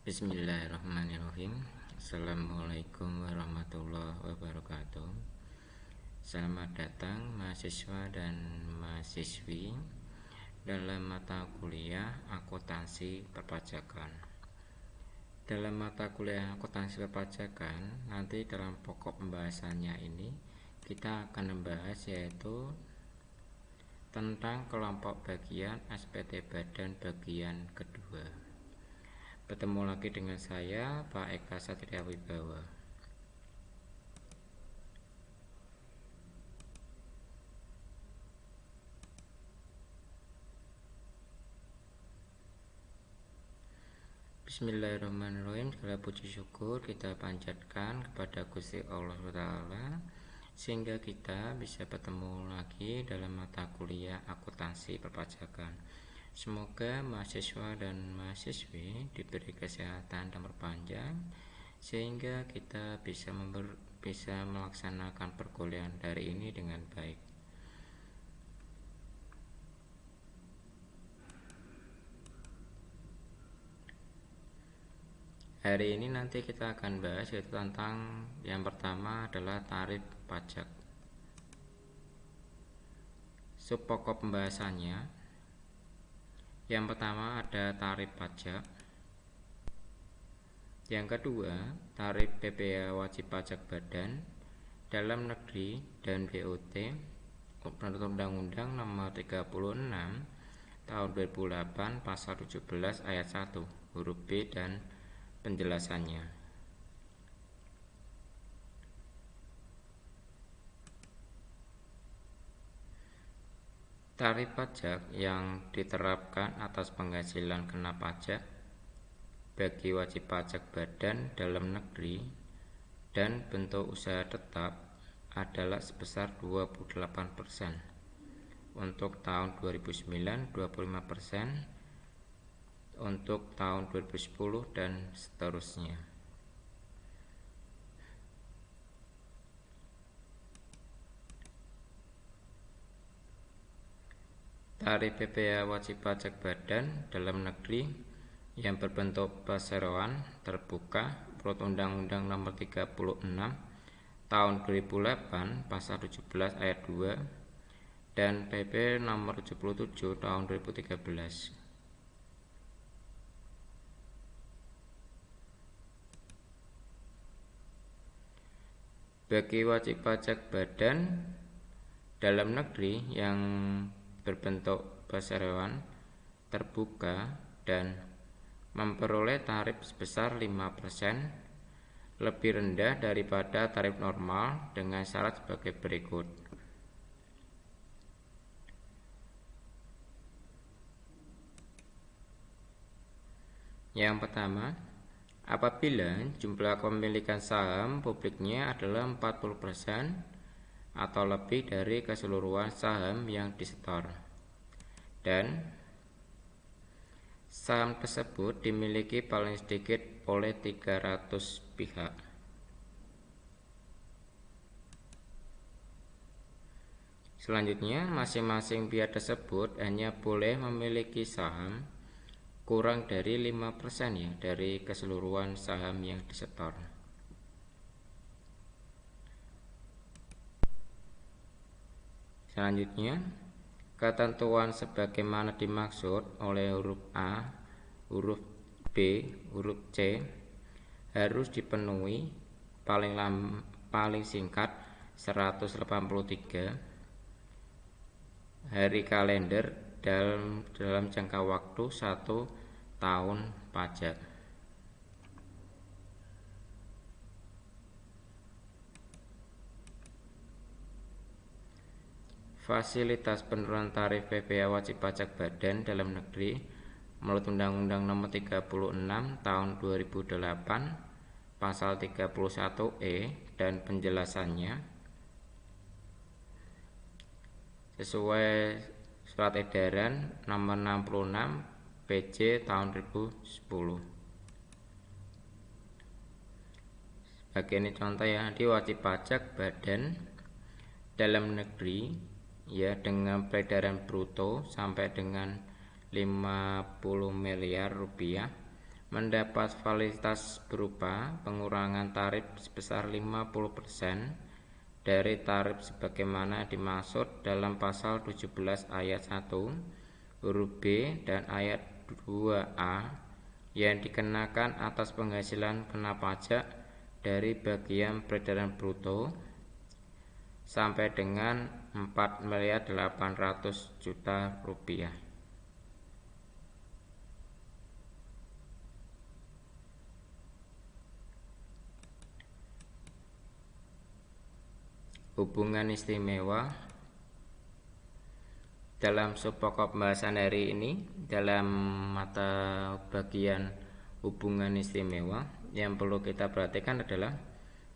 Bismillahirrahmanirrahim. Assalamualaikum warahmatullahi wabarakatuh. Selamat datang mahasiswa dan mahasiswi dalam mata kuliah akuntansi perpajakan. Dalam mata kuliah akuntansi perpajakan, nanti dalam pokok pembahasannya ini kita akan membahas yaitu tentang kelompok bagian SPT Badan bagian kedua. Bertemu lagi dengan saya, Pak Eka Satria Wibawa. Bismillahirrahmanirrahim. Segala puji syukur kita panjatkan kepada Gusti Allah Ta'ala sehingga kita bisa bertemu lagi dalam mata kuliah akuntansi perpajakan. Semoga mahasiswa dan mahasiswi diberi kesehatan dan berpanjang sehingga kita bisa melaksanakan perkuliahan dari ini dengan baik. Hari ini nanti kita akan bahas yaitu tentang yang pertama adalah tarif pajak. Subpokok pembahasannya, yang pertama ada tarif pajak, yang kedua tarif PPh wajib pajak badan dalam negeri dan BOT menurut Undang-Undang Nomor 36 Tahun 2008 Pasal 17 Ayat 1 huruf B dan penjelasannya. Tarif pajak yang diterapkan atas penghasilan kena pajak bagi wajib pajak badan dalam negeri dan bentuk usaha tetap adalah sebesar 28% untuk tahun 2009, 25% untuk tahun 2010 dan seterusnya. Tarif PPh wajib pajak badan dalam negeri yang berbentuk perseroan terbuka menurut Undang-Undang Nomor 36 Tahun 2008 Pasal 17 Ayat 2 dan PP Nomor 77 Tahun 2013. Bagi wajib pajak badan dalam negeri yang berbentuk perseroan terbuka dan memperoleh tarif sebesar 5% lebih rendah daripada tarif normal dengan syarat sebagai berikut. Yang pertama, apabila jumlah kepemilikan saham publiknya adalah 40% atau lebih dari keseluruhan saham yang disetor dan saham tersebut dimiliki paling sedikit oleh 300 pihak. Selanjutnya, masing-masing pihak tersebut hanya boleh memiliki saham kurang dari 5% ya dari keseluruhan saham yang disetor. Selanjutnya, ketentuan sebagaimana dimaksud oleh huruf A, huruf B, huruf C harus dipenuhi paling singkat 183 hari kalender dalam jangka waktu 1 tahun pajak. Fasilitas penurunan tarif PPh wajib pajak badan dalam negeri menurut Undang-Undang Nomor 36 Tahun 2008 Pasal 31E dan penjelasannya sesuai Surat Edaran Nomor 66 PJ Tahun 2010. Sebagai ini contoh ya, di wajib pajak badan dalam negeri ya dengan peredaran bruto sampai dengan 50 miliar rupiah mendapat fasilitas berupa pengurangan tarif sebesar 50% dari tarif sebagaimana dimaksud dalam pasal 17 ayat 1 huruf B dan ayat 2A yang dikenakan atas penghasilan kena pajak dari bagian peredaran bruto sampai dengan 4.800.000.000 rupiah. Hubungan istimewa. Dalam subpokok pembahasan hari ini, dalam mata bagian hubungan istimewa, yang perlu kita perhatikan adalah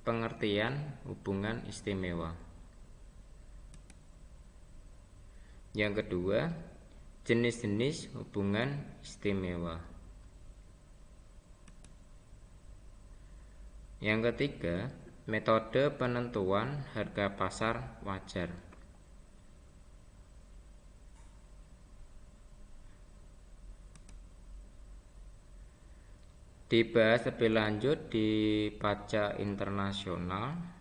pengertian hubungan istimewa. Yang kedua, jenis-jenis hubungan istimewa. Yang ketiga, metode penentuan harga pasar wajar. Dibahas lebih lanjut di pajak internasional.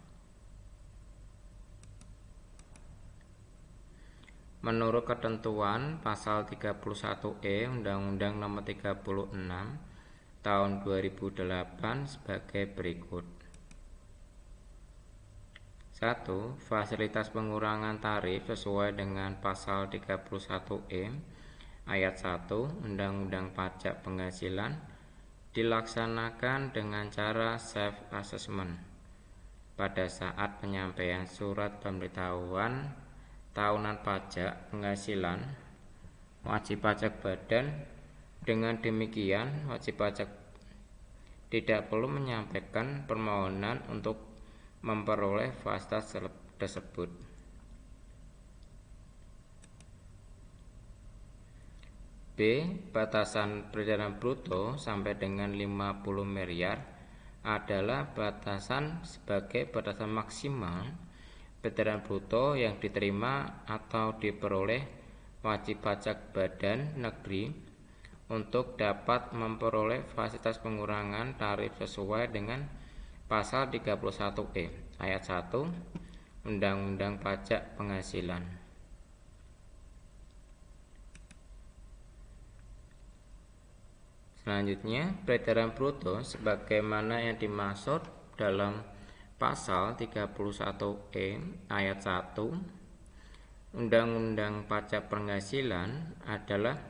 Menurut ketentuan pasal 31E Undang-Undang Nomor 36 Tahun 2008 sebagai berikut. 1. Fasilitas pengurangan tarif sesuai dengan pasal 31E ayat 1 Undang-Undang Pajak Penghasilan dilaksanakan dengan cara self-assessment pada saat penyampaian surat pemberitahuan tahunan pajak penghasilan wajib pajak badan. Dengan demikian, wajib pajak tidak perlu menyampaikan permohonan untuk memperoleh fasilitas tersebut. B. Batasan peredaran bruto sampai dengan 50 miliar adalah batasan sebagai batasan maksimal peredaran bruto yang diterima atau diperoleh wajib pajak badan negeri untuk dapat memperoleh fasilitas pengurangan tarif sesuai dengan pasal 31E ayat 1 Undang-Undang Pajak Penghasilan. Selanjutnya, peredaran bruto sebagaimana yang dimaksud dalam pasal 31E ayat 1 Undang-Undang Pajak Penghasilan adalah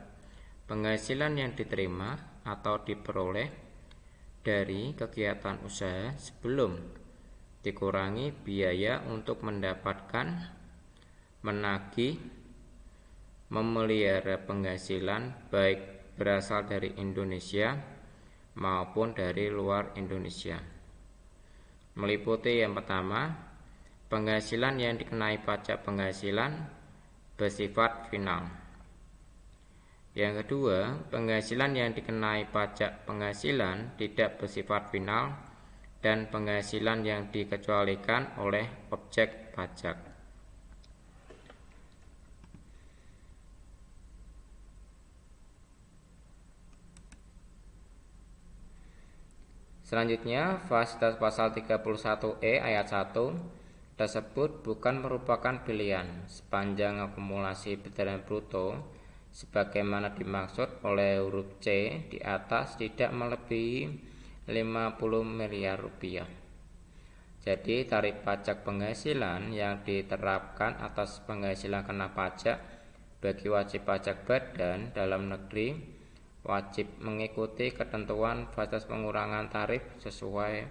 penghasilan yang diterima atau diperoleh dari kegiatan usaha sebelum dikurangi biaya untuk mendapatkan, menagih, memelihara penghasilan baik berasal dari Indonesia maupun dari luar Indonesia. Meliputi yang pertama, penghasilan yang dikenai pajak penghasilan bersifat final. Yang kedua, penghasilan yang dikenai pajak penghasilan tidak bersifat final dan penghasilan yang dikecualikan oleh objek pajak. Selanjutnya, fasilitas pasal 31E ayat 1 tersebut bukan merupakan pilihan sepanjang akumulasi peredaran bruto sebagaimana dimaksud oleh huruf C di atas tidak melebihi 50 miliar rupiah. Jadi tarif pajak penghasilan yang diterapkan atas penghasilan kena pajak bagi wajib pajak badan dalam negeri wajib mengikuti ketentuan fasilitas pengurangan tarif sesuai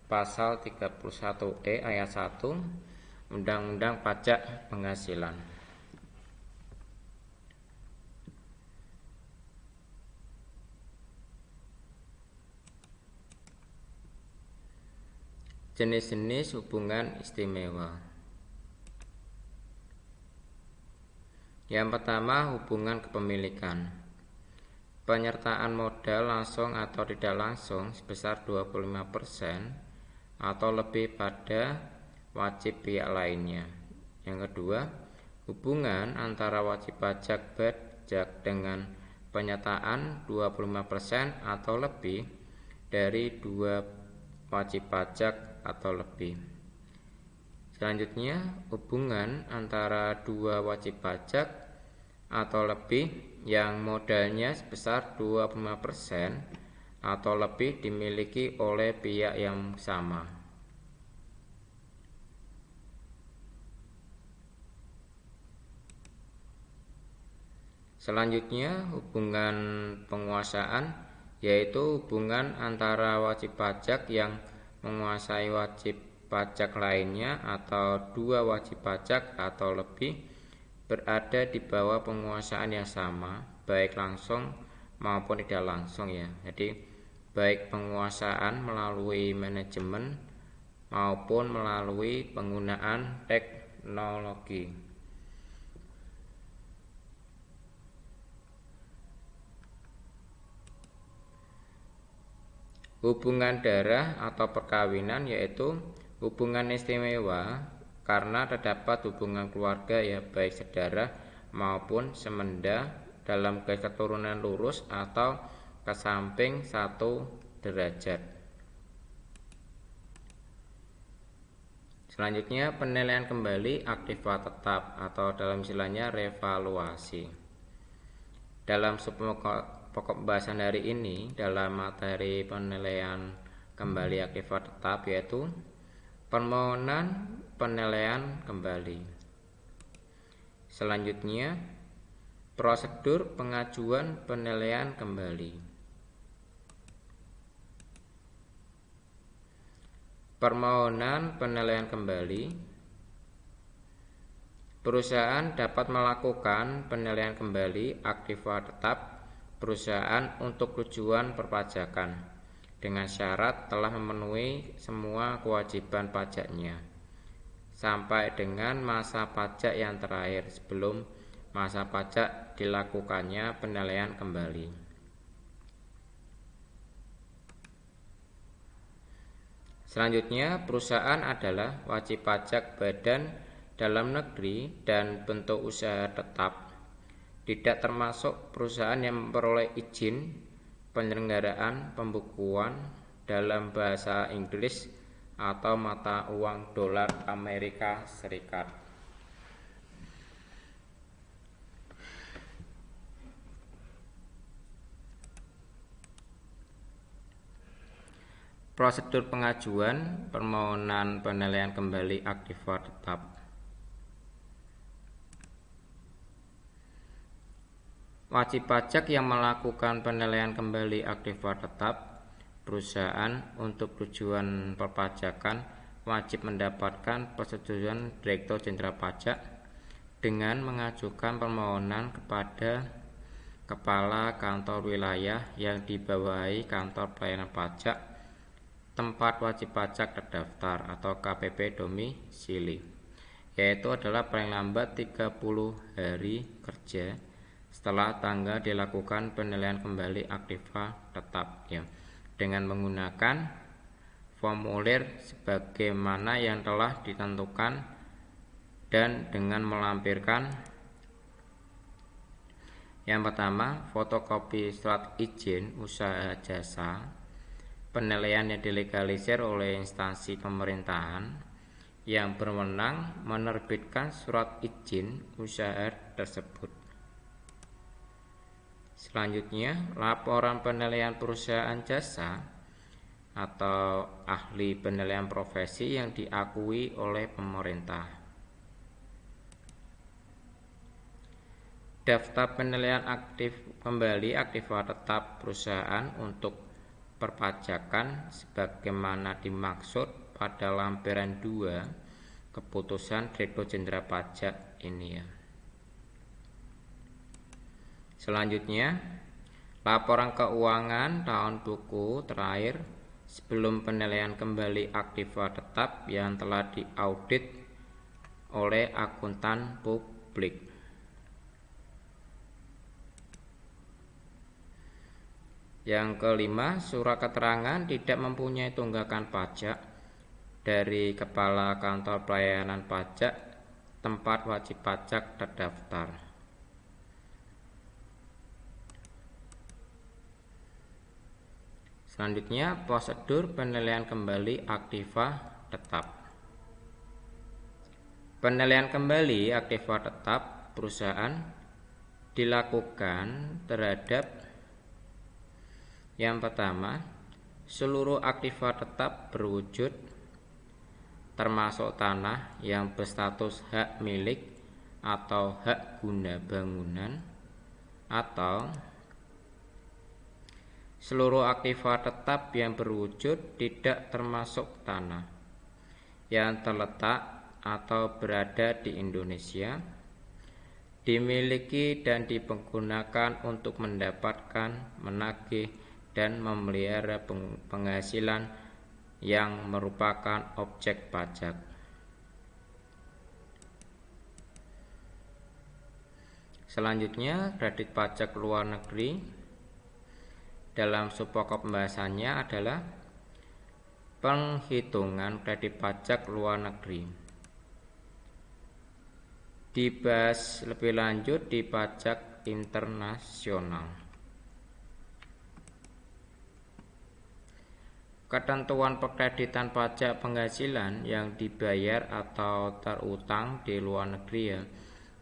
pasal 31E ayat 1 Undang-Undang Pajak Penghasilan. Jenis-jenis hubungan istimewa. Yang pertama, hubungan kepemilikan. Penyertaan modal langsung atau tidak langsung sebesar 25% atau lebih pada wajib pihak lainnya. Yang kedua, hubungan antara wajib pajak dengan penyataan 25% atau lebih dari 2 wajib pajak atau lebih. Selanjutnya, hubungan antara 2 wajib pajak atau lebih yang modalnya sebesar 25% atau lebih dimiliki oleh pihak yang sama. Selanjutnya, hubungan penguasaan, yaitu hubungan antara wajib pajak yang menguasai wajib pajak lainnya atau 2 wajib pajak atau lebih berada di bawah penguasaan yang sama, baik langsung maupun tidak langsung ya. Jadi baik penguasaan melalui manajemen maupun melalui penggunaan teknologi. Hubungan darah atau perkawinan yaitu hubungan istimewa karena terdapat hubungan keluarga ya, baik sedarah maupun semenda dalam garis keturunan lurus atau ke samping 1 derajat. Selanjutnya, penilaian kembali aktiva tetap atau dalam istilahnya revaluasi. Dalam pokok bahasan hari ini dalam materi penilaian kembali aktiva tetap yaitu permohonan penilaian kembali. Selanjutnya, prosedur pengajuan penilaian kembali. Permohonan penilaian kembali. Perusahaan dapat melakukan penilaian kembali aktiva tetap perusahaan untuk tujuan perpajakan dengan syarat telah memenuhi semua kewajiban pajaknya sampai dengan masa pajak yang terakhir sebelum masa pajak dilakukannya penilaian kembali. Selanjutnya, perusahaan adalah wajib pajak badan dalam negeri dan bentuk usaha tetap, tidak termasuk perusahaan yang memperoleh izin penyelenggaraan pembukuan dalam bahasa Inggris atau mata uang dolar Amerika Serikat. Prosedur pengajuan permohonan penilaian kembali aktiva tetap. Wajib pajak yang melakukan penilaian kembali aktiva tetap perusahaan untuk tujuan perpajakan wajib mendapatkan persetujuan Direktur Jenderal Pajak dengan mengajukan permohonan kepada Kepala Kantor Wilayah yang dibawahi Kantor Pelayanan Pajak tempat wajib pajak terdaftar atau KPP domisili, yaitu adalah paling lambat 30 hari kerja setelah tanggal dilakukan penilaian kembali aktiva tetap ya, dengan menggunakan formulir sebagaimana yang telah ditentukan dan dengan melampirkan yang pertama, fotokopi surat izin usaha jasa penilaian yang dilegalisir oleh instansi pemerintahan yang berwenang menerbitkan surat izin usaha tersebut. Selanjutnya, laporan penilaian perusahaan jasa atau ahli penilaian profesi yang diakui oleh pemerintah. Daftar penilaian aktif kembali aktiva tetap perusahaan untuk perpajakan sebagaimana dimaksud pada lampiran 2 keputusan Direktur Jenderal Pajak ini ya. Selanjutnya, laporan keuangan tahun buku terakhir sebelum penilaian kembali aktiva tetap yang telah diaudit oleh akuntan publik. Yang kelima, surat keterangan tidak mempunyai tunggakan pajak dari Kepala Kantor Pelayanan Pajak tempat wajib pajak terdaftar. Selanjutnya, prosedur penilaian kembali aktiva tetap. Penilaian kembali aktiva tetap perusahaan dilakukan terhadap yang pertama, seluruh aktiva tetap berwujud termasuk tanah yang berstatus hak milik atau hak guna bangunan, atau seluruh aktiva tetap yang berwujud tidak termasuk tanah yang terletak atau berada di Indonesia, dimiliki dan dipergunakan untuk mendapatkan, menagih, dan memelihara penghasilan yang merupakan objek pajak. Selanjutnya, kredit pajak luar negeri. Dalam subpokok pembahasannya adalah penghitungan kredit pajak luar negeri. Dibahas lebih lanjut di pajak internasional. Ketentuan perkreditan pajak penghasilan yang dibayar atau terutang di luar negeri ya,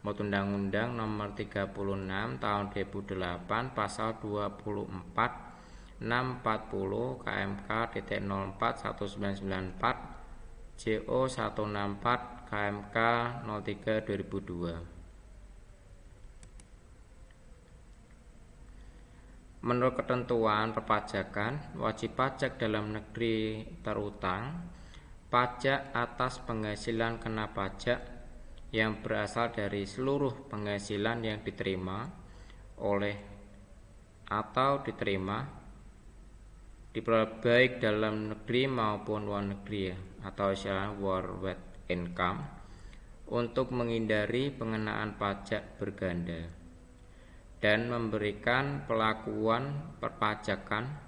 menurut Undang-Undang Nomor 36 Tahun 2008 Pasal 24 640 KMK.04 1994 JO 164 KMK 03 2002. Menurut ketentuan perpajakan, wajib pajak dalam negeri terutang pajak atas penghasilan kena pajak yang berasal dari seluruh penghasilan yang diterima oleh atau diterima diperoleh baik dalam negeri maupun luar negeri ya, atau istilah worldwide income, untuk menghindari pengenaan pajak berganda dan memberikan pelakuan perpajakan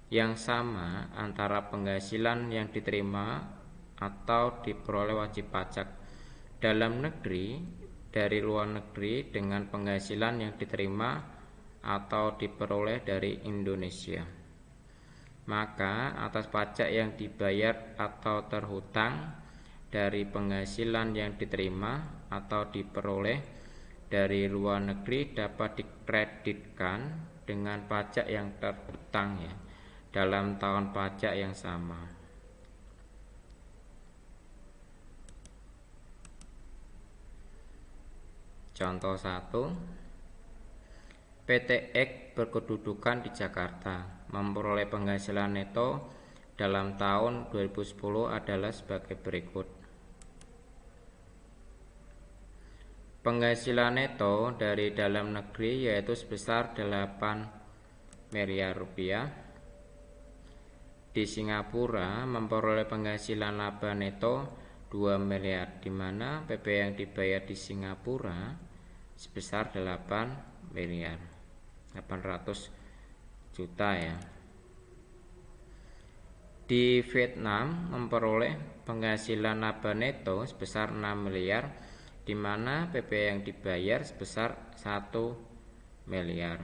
yang sama antara penghasilan yang diterima atau diperoleh wajib pajak dalam negeri dari luar negeri dengan penghasilan yang diterima atau diperoleh dari Indonesia. Maka atas pajak yang dibayar atau terhutang dari penghasilan yang diterima atau diperoleh dari luar negeri dapat dikreditkan dengan pajak yang terhutang ya, dalam tahun pajak yang sama. Contoh 1, PT X berkedudukan di Jakarta memperoleh penghasilan neto dalam tahun 2010 adalah sebagai berikut. Penghasilan neto dari dalam negeri yaitu sebesar 8 miliar rupiah. Di Singapura memperoleh penghasilan laba neto 2 miliar, di mana PP yang dibayar di Singapura sebesar 8 miliar 800 juta ya. Di Vietnam memperoleh penghasilan laba neto sebesar 6 miliar, di mana PP yang dibayar sebesar 1 miliar.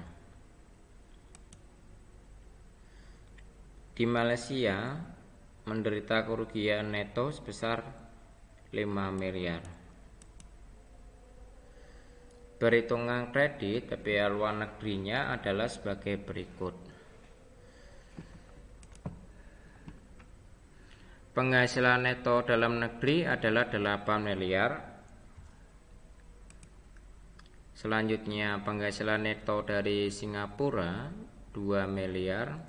Di Malaysia menderita kerugian neto sebesar 5 miliar. Perhitungan kredit PPh luar negerinya adalah sebagai berikut. Penghasilan neto dalam negeri adalah 8 miliar. Selanjutnya penghasilan neto dari Singapura 2 miliar.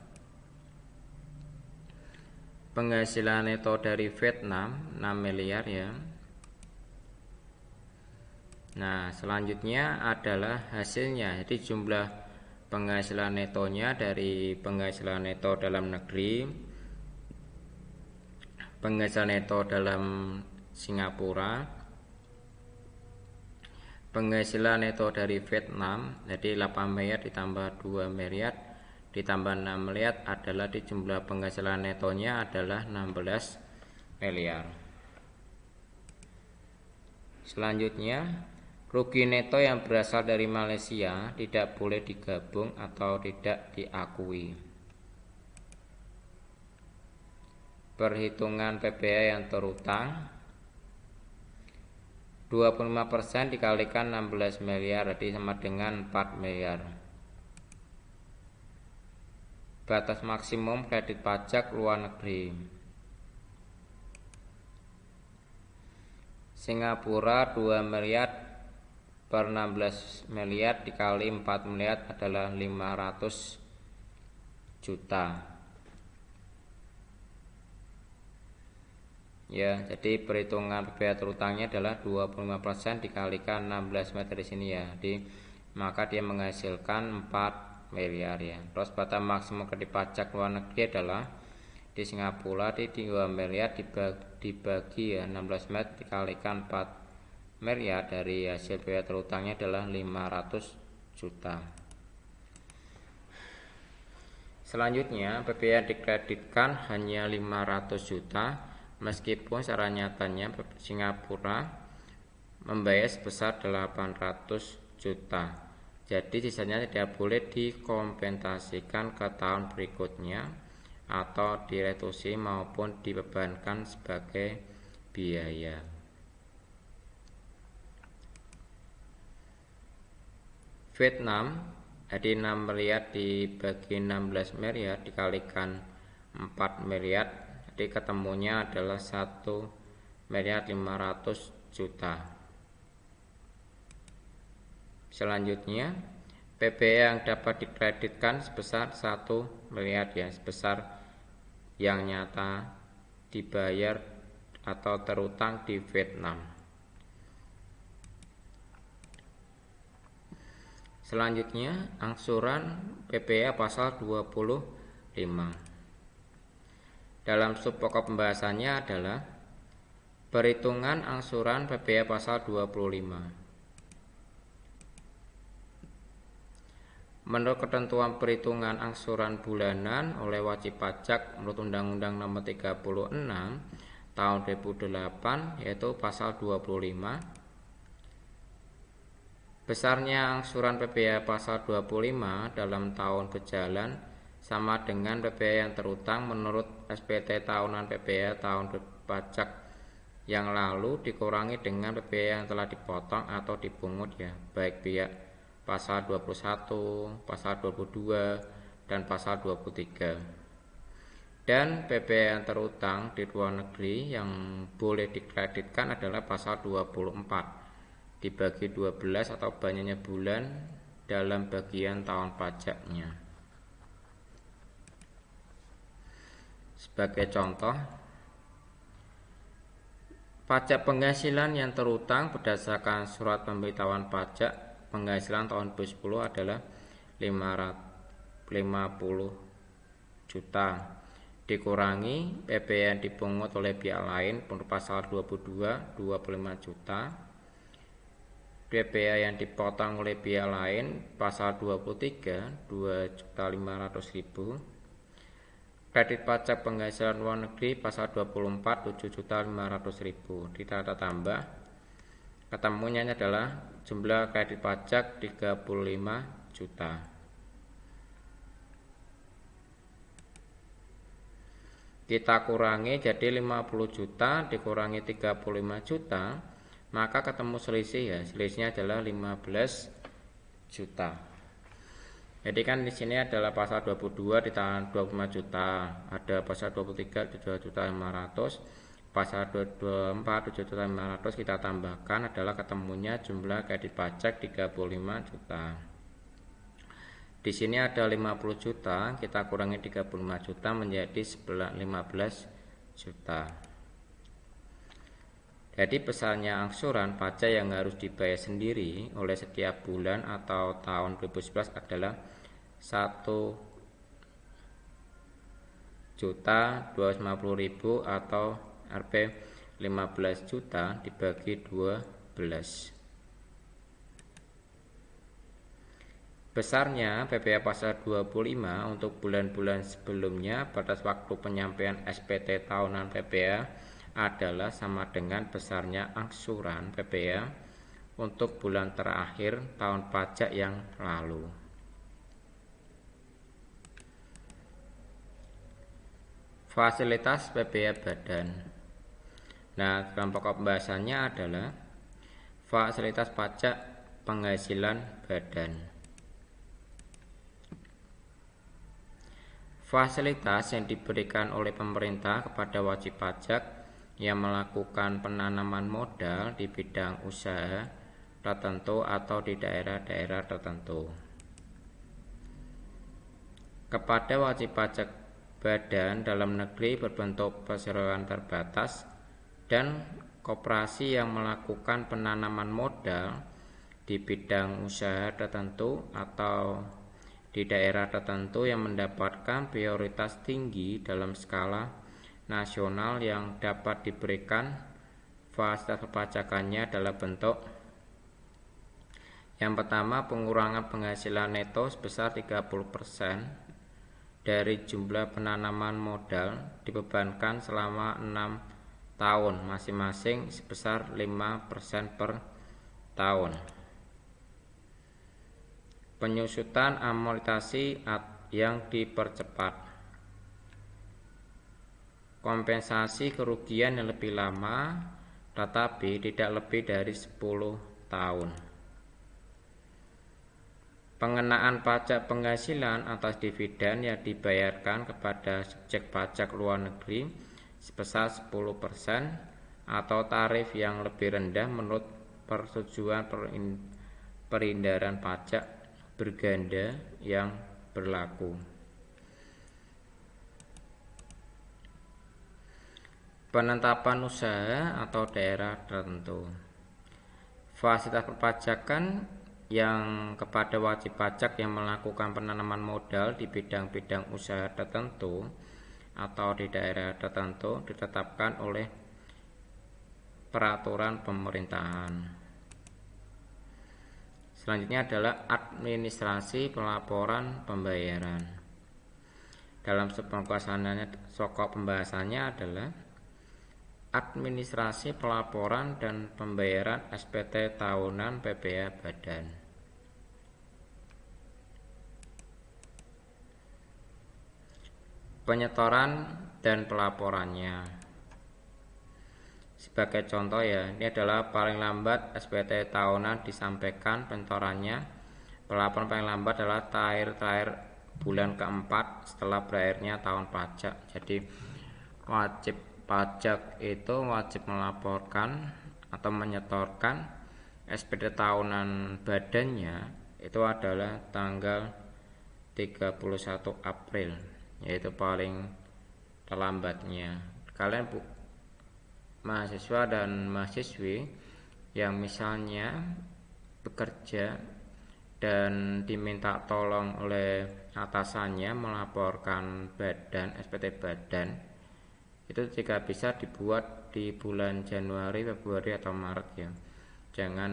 Penghasilan neto dari Vietnam 6 miliar ya. Nah, selanjutnya adalah hasilnya. Jadi jumlah penghasilan netonya dari penghasilan neto dalam negeri, penghasilan neto dalam Singapura, penghasilan neto dari Vietnam. Jadi 8 miliar ditambah 2 miliar ditambah 6 miliar adalah di jumlah penghasilan netonya adalah 16 miliar. Selanjutnya, rugi neto yang berasal dari Malaysia tidak boleh digabung atau tidak diakui. perhitungan PPh yang terutang. 25% dikalikan 16 miliar, jadi sama dengan 4 miliar. Batas maksimum kredit pajak luar negeri. Singapura 2 miliar per 16 miliar dikali 4 miliar adalah 500 juta. Ya, jadi perhitungan PPh terutangnya adalah 25% dikalikan 16 meter di sini ya. Jadi maka dia menghasilkan 4 miliar ya. Terus batas maksimum kredit pajak luar negeri adalah di Singapura di 2 miliar dibagi ya 16 meter dikalikan 4 miliar, dari hasil PPh terutangnya adalah 500 juta. Selanjutnya PPh dikreditkan hanya 500 juta. Meskipun secara nyatanya Singapura membayar sebesar 800 juta. Jadi sisanya tidak boleh dikompensasikan ke tahun berikutnya atau direduksi maupun dibebankan sebagai biaya. Vietnam, jadi 6 miliar dibagi 16 miliar dikalikan 4 miliar, jadi ketemunya adalah 1 miliar 500 juta. Selanjutnya PPh yang dapat dikreditkan sebesar 1 miliar ya, sebesar yang nyata dibayar atau terutang di Vietnam. Selanjutnya angsuran PPh pasal 25. Dalam sub pokok pembahasannya adalah perhitungan angsuran PPh pasal 25. Menurut ketentuan perhitungan angsuran bulanan oleh wajib pajak menurut Undang-Undang Nomor 36 Tahun 2008 yaitu pasal 25, besarnya angsuran PPh pasal 25 dalam tahun berjalan sama dengan PPh yang terutang menurut SPT tahunan PPh tahun pajak yang lalu dikurangi dengan PPh yang telah dipotong atau dipungut ya, baik pihak pasal 21, pasal 22, dan pasal 23. Dan PPh yang terutang di luar negeri yang boleh dikreditkan adalah pasal 24 dibagi 12 atau banyaknya bulan dalam bagian tahun pajaknya. Sebagai contoh, pajak penghasilan yang terutang berdasarkan surat pemberitahuan pajak penghasilan tahun 2010 adalah 50 juta dikurangi PPh yang dipungut oleh pihak lain menurut pasal 22 25 juta, PPh yang dipotong oleh pihak lain pasal 23 2.500.000, kredit pajak penghasilan luar negeri pasal 24 7.500.000. Ditata tambah ketemunya adalah jumlah kredit pajak 35 juta. Kita kurangi jadi 50 juta dikurangi 35 juta, maka ketemu selisih ya. Selisihnya adalah 15 juta. Jadi kan di sini adalah pasal 22 ditahan 25 juta, ada pasal 23 7.500.000, pasal 24 7.500.000 kita tambahkan adalah ketemunya jumlah kredit pajak 35 juta. Di sini ada 50 juta, kita kurangi 35 juta menjadi 15 juta. Jadi besarnya angsuran pajak yang harus dibayar sendiri oleh setiap bulan atau tahun 2011 adalah 1.250.000 atau Rp 15 juta dibagi 12. Besarnya PPh pasal 25 untuk bulan-bulan sebelumnya batas waktu penyampaian SPT tahunan PPh adalah sama dengan besarnya angsuran PPh untuk bulan terakhir tahun pajak yang lalu. Fasilitas PPh badan. Nah, dalam pokok pembahasannya adalah fasilitas pajak penghasilan badan. Fasilitas yang diberikan oleh pemerintah kepada wajib pajak yang melakukan penanaman modal di bidang usaha tertentu atau di daerah-daerah tertentu. Kepada wajib pajak badan dalam negeri berbentuk perseroan terbatas dan koperasi yang melakukan penanaman modal di bidang usaha tertentu atau di daerah tertentu yang mendapatkan prioritas tinggi dalam skala nasional yang dapat diberikan fasilitas perpajakannya dalam bentuk yang pertama, pengurangan penghasilan neto sebesar 30% dari jumlah penanaman modal dibebankan selama 6 tahun masing-masing sebesar 5% per tahun. Penyusutan amortisasi yang dipercepat. Kompensasi kerugian yang lebih lama tetapi tidak lebih dari 10 tahun. Pengenaan pajak penghasilan atas dividen yang dibayarkan kepada subjek pajak luar negeri sebesar 10% atau tarif yang lebih rendah menurut persetujuan perindaran pajak berganda yang berlaku. Penetapan usaha atau daerah tertentu. Fasilitas perpajakan yang kepada wajib pajak yang melakukan penanaman modal di bidang-bidang usaha tertentu atau di daerah tertentu ditetapkan oleh peraturan pemerintahan. Selanjutnya adalah administrasi pelaporan pembayaran. Dalam pokok pembahasannya adalah administrasi pelaporan dan pembayaran SPT tahunan PPh badan. Penyetoran dan pelaporannya. Sebagai contoh ya, ini adalah paling lambat SPT tahunan disampaikan penyetorannya. Pelaporan paling lambat adalah terakhir bulan keempat setelah berakhirnya tahun pajak. Jadi wajib pajak itu wajib melaporkan atau menyetorkan SPT tahunan badannya itu adalah tanggal 31 April, yaitu paling terlambatnya. Kalian mahasiswa dan mahasiswi yang misalnya bekerja dan diminta tolong oleh atasannya melaporkan badan SPT badan, itu jika bisa dibuat di bulan Januari, Februari atau Maret ya. Jangan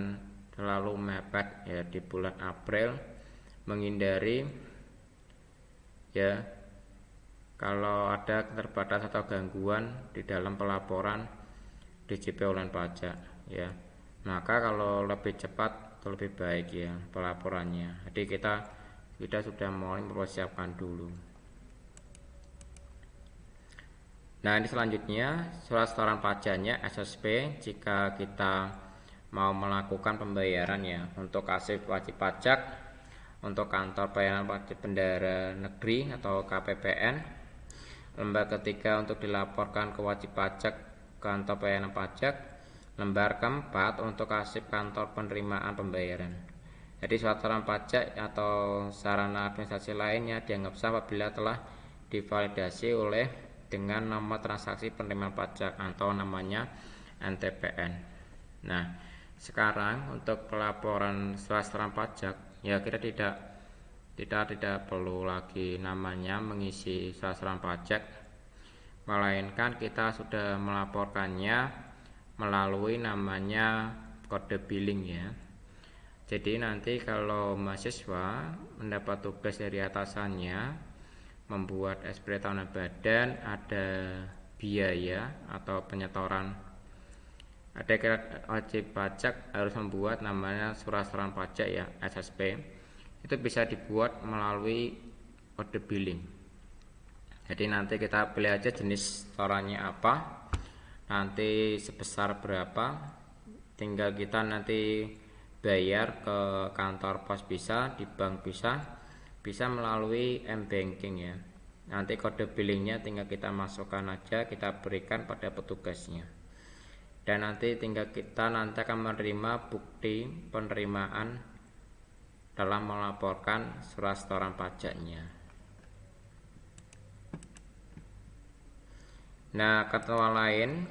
terlalu mepet ya di bulan April, menghindari ya kalau ada keterbatasan atau gangguan di dalam pelaporan DJP online pajak ya. Maka kalau lebih cepat atau lebih baik ya pelaporannya. Jadi kita sudah mulai mempersiapkan dulu. Nah, ini selanjutnya surat setoran pajaknya SSP jika kita mau melakukan pembayaran ya untuk wajib pajak, untuk kantor pelayanan pajak bendahara negeri atau KPPN. Lembar ketiga untuk dilaporkan ke wajib pajak kantor pelayanan pajak. Lembar keempat untuk kasih kantor penerimaan pembayaran. Jadi surat setoran pajak atau sarana administrasi lainnya dianggap sah apabila telah divalidasi oleh dengan nomor transaksi penerimaan pajak atau namanya NTPN. Nah, sekarang untuk pelaporan surat setoran pajak ya kita tidak perlu lagi namanya mengisi surat setoran pajak, melainkan kita sudah melaporkannya melalui namanya kode billing ya. Jadi nanti kalau mahasiswa mendapat tugas dari atasannya membuat SPT tahunan badan, ada biaya atau penyetoran, ada wajib pajak harus membuat namanya surat setoran pajak ya SSP. Itu bisa dibuat melalui kode billing. Jadi nanti kita pilih aja jenis setorannya apa, nanti sebesar berapa, tinggal kita nanti bayar ke kantor pos bisa, di bank bisa melalui m-banking ya. Nanti kode billingnya tinggal kita masukkan aja, kita berikan pada petugasnya, dan nanti tinggal kita nanti akan menerima bukti penerimaan dalam melaporkan surat setoran pajaknya. Nah, ketentuan lain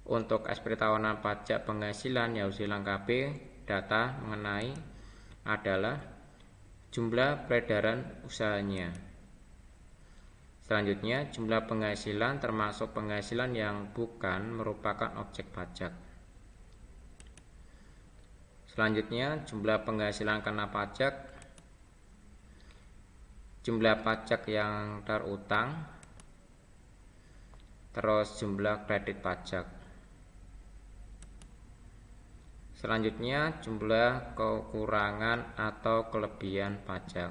untuk SPT tahunan pajak penghasilan yang harus dilengkapi data mengenai adalah jumlah peredaran usahanya. Selanjutnya, jumlah penghasilan termasuk penghasilan yang bukan merupakan objek pajak. Selanjutnya, jumlah penghasilan kena pajak, jumlah pajak yang terutang, terus jumlah kredit pajak. Selanjutnya, jumlah kekurangan atau kelebihan pajak.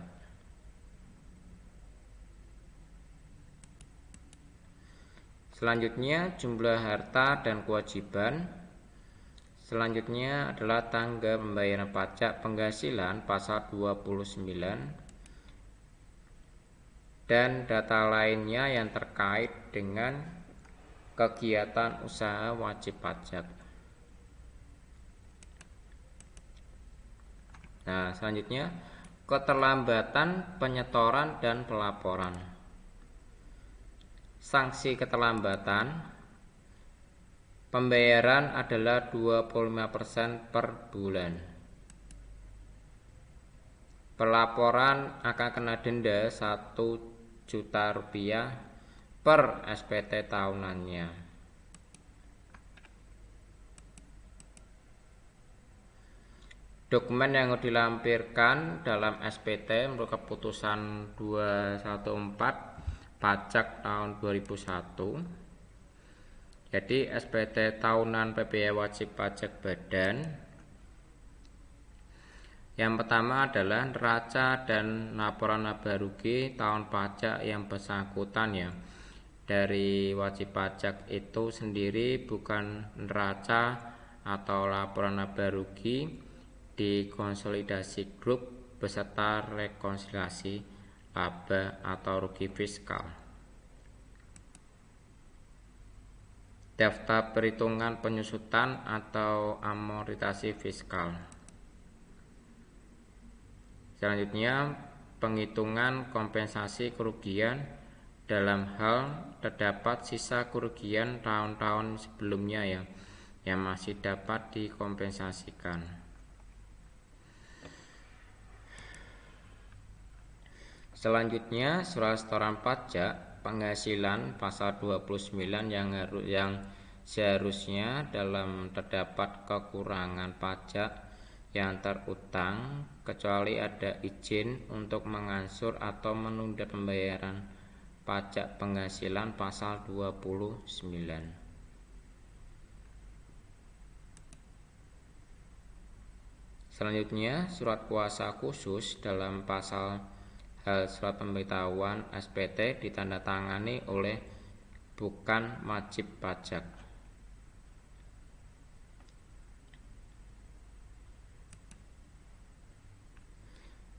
Selanjutnya, jumlah harta dan kewajiban. Selanjutnya adalah tanggal pembayaran pajak penghasilan pasal 29 dan data lainnya yang terkait dengan kegiatan usaha wajib pajak. Nah, selanjutnya keterlambatan penyetoran dan pelaporan. Sanksi keterlambatan pembayaran adalah 25% per bulan. Pelaporan akan kena denda 1 juta rupiah per SPT tahunannya. Dokumen yang dilampirkan dalam SPT menurut keputusan 214 pajak tahun 2001. Jadi SPT tahunan PPh wajib pajak badan. Yang pertama adalah neraca dan laporan laba rugi tahun pajak yang bersangkutan ya. Dari wajib pajak itu sendiri bukan neraca atau laporan laba rugi di konsolidasi grup beserta rekonsiliasi laba atau rugi fiskal. Daftar perhitungan penyusutan atau amortisasi fiskal. Selanjutnya, penghitungan kompensasi kerugian dalam hal terdapat sisa kerugian tahun-tahun sebelumnya ya, yang masih dapat dikompensasikan. Selanjutnya, surat setoran pajak penghasilan pasal 29 yang seharusnya dalam terdapat kekurangan pajak yang terutang kecuali ada izin untuk mengangsur atau menunda pembayaran pajak penghasilan pasal 29. Selanjutnya, surat kuasa khusus dalam pasal hal surat pemberitahuan SPT ditandatangani oleh bukan wajib pajak.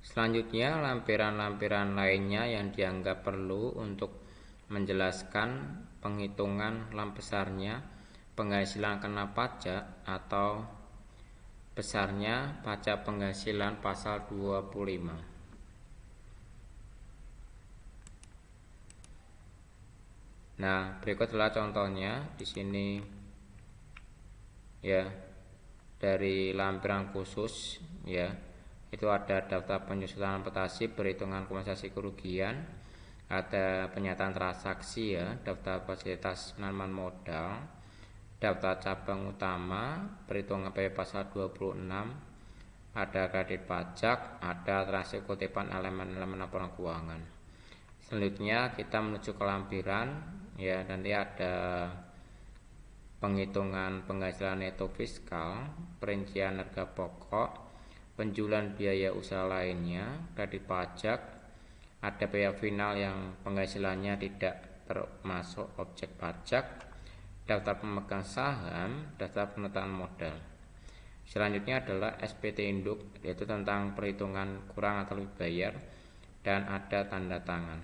Selanjutnya, lampiran-lampiran lainnya yang dianggap perlu untuk menjelaskan penghitungan besarnya penghasilan kena pajak atau besarnya pajak penghasilan pasal 25. Nah, berikut adalah contohnya di sini ya, dari lampiran khusus ya. Itu ada daftar penyusutan aplikasi perhitungan kompensasi kerugian, ada pernyataan transaksi ya, daftar fasilitas penanaman modal, daftar cabang utama, perhitungan PW pasal 26, ada kredit pajak, ada transaksi kutipan elemen-elemen laporan keuangan. Selanjutnya kita menuju ke lampiran ya, nanti ada penghitungan penghasilan neto fiskal, perincian harga pokok, penjualan biaya usaha lainnya, kredit pajak, ada biaya final yang penghasilannya tidak termasuk objek pajak, daftar pemegang saham, daftar pemetaan modal. Selanjutnya adalah SPT induk, yaitu tentang perhitungan kurang atau lebih bayar, dan ada tanda tangan.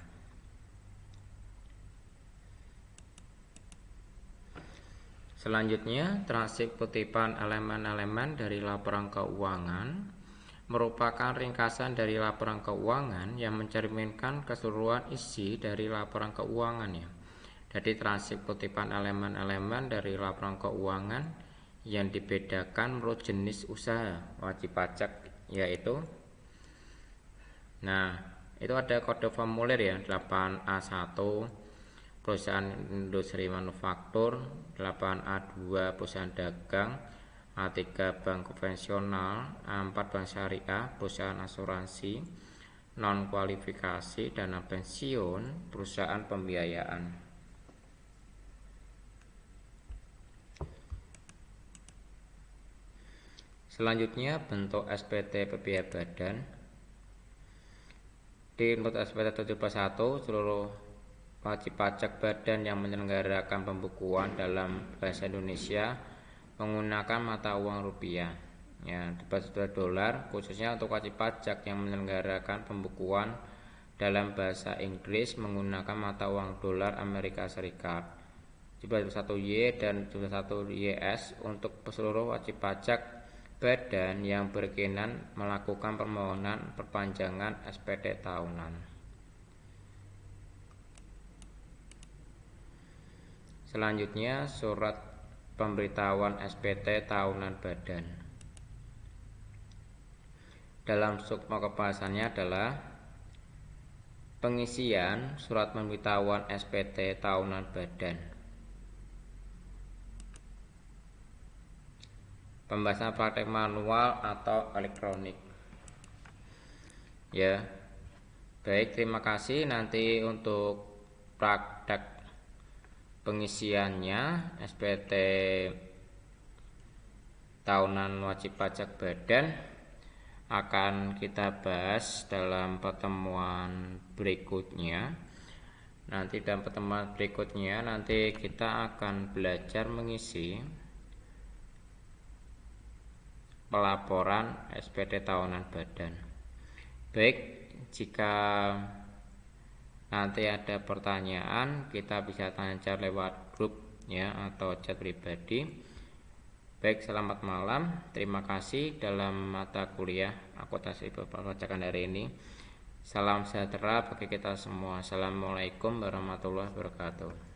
Selanjutnya, transaksi kutipan elemen-elemen dari laporan keuangan merupakan ringkasan dari laporan keuangan yang mencerminkan keseluruhan isi dari laporan keuangan ya. Jadi transaksi kutipan elemen-elemen dari laporan keuangan yang dibedakan menurut jenis usaha wajib pajak, yaitu itu ada kode formulir ya, 8A1 perusahaan industri manufaktur, 8A2 perusahaan dagang, A3 bank konvensional, A4 bank syariah, perusahaan asuransi, non kualifikasi, dana pensiun, perusahaan pembiayaan. Selanjutnya bentuk SPT PPh badan. Di bentuk SPT 71 seluruh wajib pajak badan yang menyelenggarakan pembukuan dalam bahasa Indonesia menggunakan mata uang rupiah ya, deposito dolar, khususnya untuk wajib pajak yang menyelenggarakan pembukuan dalam bahasa Inggris menggunakan mata uang dolar Amerika Serikat. 71Y dan 71YS untuk seluruh wajib pajak badan yang berkenan melakukan permohonan perpanjangan SPT tahunan. Selanjutnya surat pemberitahuan SPT tahunan badan. Dalam sukma pembahasannya adalah pengisian surat pemberitahuan SPT tahunan badan. Pembahasan praktek manual atau elektronik. Ya. Baik, terima kasih. Nanti untuk praktek pengisiannya SPT tahunan wajib pajak badan akan kita bahas dalam pertemuan berikutnya. Nanti dalam pertemuan berikutnya nanti kita akan belajar mengisi pelaporan SPT tahunan badan. Baik, jika nanti ada pertanyaan kita bisa tanya lewat grup ya atau chat pribadi. Baik, selamat malam. Terima kasih dalam mata kuliah akuntansi perpajakan hari ini. Salam sejahtera bagi kita semua. Assalamualaikum warahmatullahi wabarakatuh.